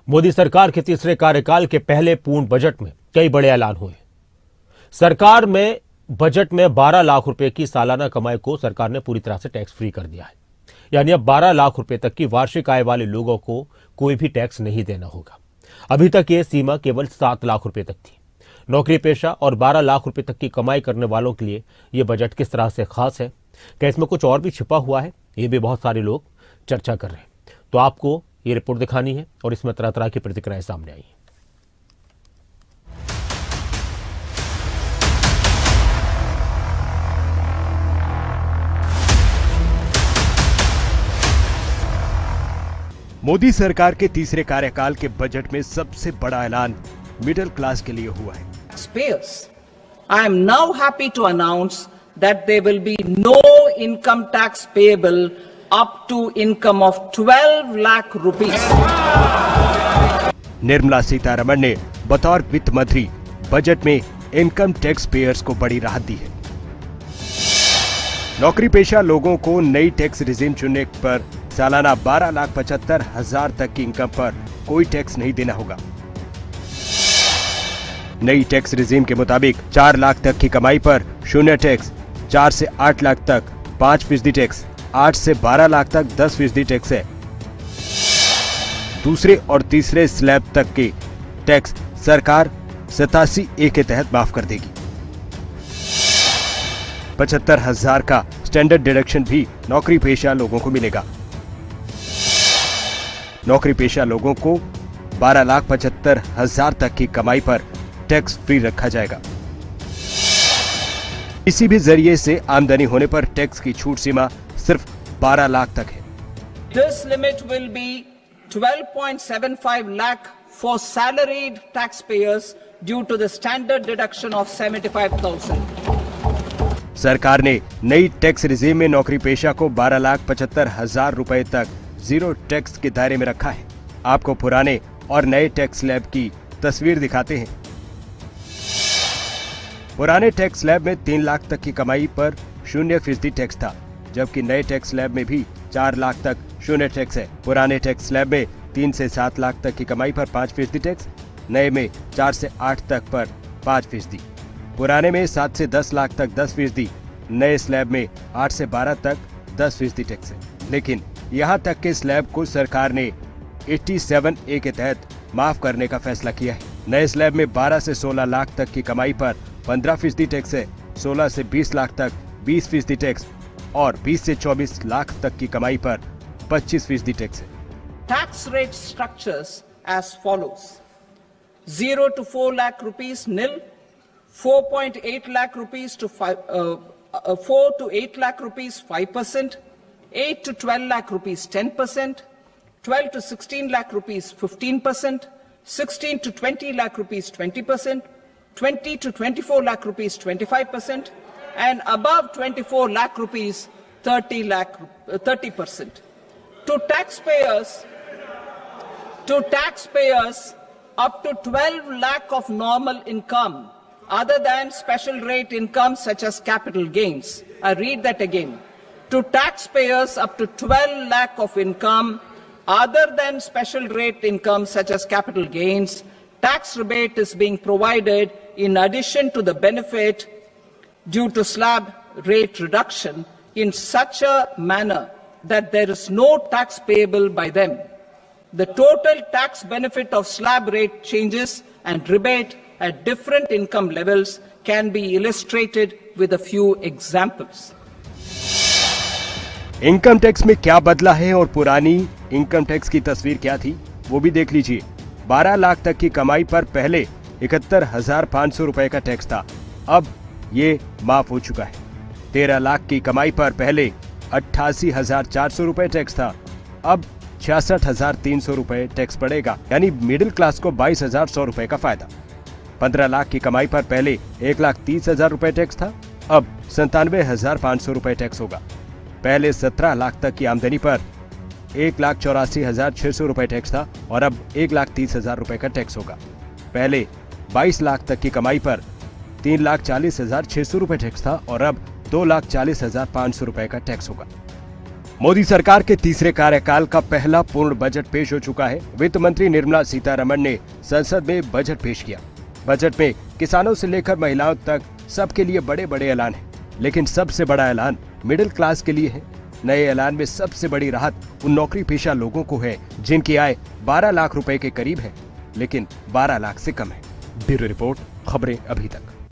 मोदी सरकार के तीसरे कार्यकाल के पहले पूर्ण बजट में कई बड़े ऐलान हुए। सरकार में बजट में 12 लाख रुपए की सालाना कमाई को सरकार ने पूरी तरह से टैक्स फ्री कर दिया है। यानी अब 12 लाख रुपए तक की वार्षिक आय वाले लोगों को कोई भी टैक्स नहीं देना होगा। अभी तक यह सीमा केवल 7 लाख रुपए तक थी। नौकरी पेशा और 12 लाख रुपए तक की कमाई करने वालों के लिए यह बजट किस तरह से खास है, क्या इसमें कुछ और भी छिपा हुआ है, ये भी बहुत सारे लोग चर्चा कर रहे हैं। तो आपको ये रिपोर्ट दिखानी है और इसमें तरह तरह की प्रतिक्रियाएं सामने आई हैं। मोदी सरकार के तीसरे कार्यकाल के बजट में सबसे बड़ा ऐलान मिडिल क्लास के लिए हुआ है। Taxpayers. I am now happy to announce that there will be no income tax payable up to income of 12 lakh rupees. Nirmala Sitharaman ने बतौर वित्त मंत्री बजट में इनकम टैक्स पेयर्स को बड़ी राहत दी है। नौकरी पेशा लोगों को नई टैक्स रिजीम चुनने पर सालाना 12,75,000 तक की इनकम पर कोई टैक्स नहीं देना होगा। नई टैक्स रिजीम के मुताबिक 4 लाख तक की कमाई पर शून्य टैक्स, 4 से 8 लाख तक 5% टैक्स, 8 से 12 लाख तक 10% टैक्स है। दूसरे और तीसरे स्लैब तक के टैक्स सरकार 87A के तहत माफ कर देगी। 75,000 का स्टैंडर्ड डिडक्शन भी नौकरी पेशा लोगों को मिलेगा। नौकरी पेशा लोगों को 12,75,000 तक की कमाई पर टैक्स फ्री रखा जाएगा। किसी भी जरिए से आमदनी होने पर टैक्स की छूट सीमा सिर्फ 12 लाख तक है। This limit will be 12.75 lakh for salaried taxpayers due to the standard deduction of 75,000. सरकार ने नई टैक्स रिजीम में नौकरी पेशा को 12,75,000 रुपए तक जीरो टैक्स के दायरे में रखा है। आपको पुराने और नए टैक्स स्लैब की तस्वीर दिखाते हैं। पुराने टैक्स स्लैब में 3 लाख तक की कमाई पर 0% टैक्स था, जबकि नए टैक्स स्लैब में भी 4 लाख तक शून्य टैक्स है। पुराने टैक्स स्लैब में 3 से 7 लाख तक की कमाई पर 5% टैक्स, नए में 4 से 8 तक पर 5%। पुराने में 7 से 10 लाख तक 10%, नए स्लैब में 8 से 12 तक 10% टैक्स है। लेकिन यहाँ तक के स्लैब को सरकार ने 87A के तहत माफ करने का फैसला किया है। नए स्लैब में 12 से 16 लाख तक की कमाई पर 15% टैक्स है, 16 से 20 लाख तक 20% टैक्स और 20 से 24 लाख तक की कमाई पर 25% टैक्स है। Tax rate structures as follows: 0 to 4 lakh rupees nil, 4.8 lakh rupees to 4 to 8 lakh rupees 5%, 8 to 12 lakh rupees 10%, 12 to 16 lakh rupees 15%, 16 to 20 lakh rupees 20%, 20 to 24 lakh rupees 25%, and above 24 lakh rupees 30%. To taxpayers up to 12 lakh of normal income other than special rate income such as capital gains. I read that again. To taxpayers up to 12 lakh of income other than special rate income such as capital gains, tax rebate is being provided in addition to the benefit due to slab rate reduction in such a manner that there is no tax payable by them. The total tax benefit of slab rate changes and rebate at different income levels can be illustrated with a few examples. Income tax में क्या बदला है और पुरानी income tax की तस्वीर क्या थी वो भी देख लीजिए। 12 लाख तक की कमाई पर पहले 71,500 रुपए का टैक्स था, अब ये माफ हो चुका है। 13 लाख की कमाई पर पहले 88,400 रुपए टैक्स था, अब 66,300 रुपए टैक्स पड़ेगा, यानी मिडिल क्लास को 22,100 रुपए का फायदा। 15 लाख की कमाई पर पहले 1,30,000 रुपए टैक्स था, अब 97,500 रुपए टैक्स होगा। पहले 17 लाख तक की आमदनी पर 1,84,600 रुपए टैक्स था और अब 1,30,000 रुपए का टैक्स होगा। पहले 22 लाख तक की कमाई पर 3,40,600 रुपए टैक्स था और अब 2,40,500 रुपए का टैक्स होगा। मोदी सरकार के तीसरे कार्यकाल का पहला पूर्ण बजट पेश हो चुका है। वित्त मंत्री निर्मला सीतारमण ने संसद में बजट पेश किया। बजट में किसानों से लेकर महिलाओं तक सबके लिए बड़े बड़े ऐलान हैं, लेकिन सबसे बड़ा ऐलान मिडिल क्लास के लिए है। नए ऐलान में सबसे बड़ी राहत उन नौकरी पेशा लोगों को है जिनकी आय 12 लाख रुपए के करीब है, लेकिन 12 लाख से कम है। ब्यूरो रिपोर्ट, खबरें अभी तक।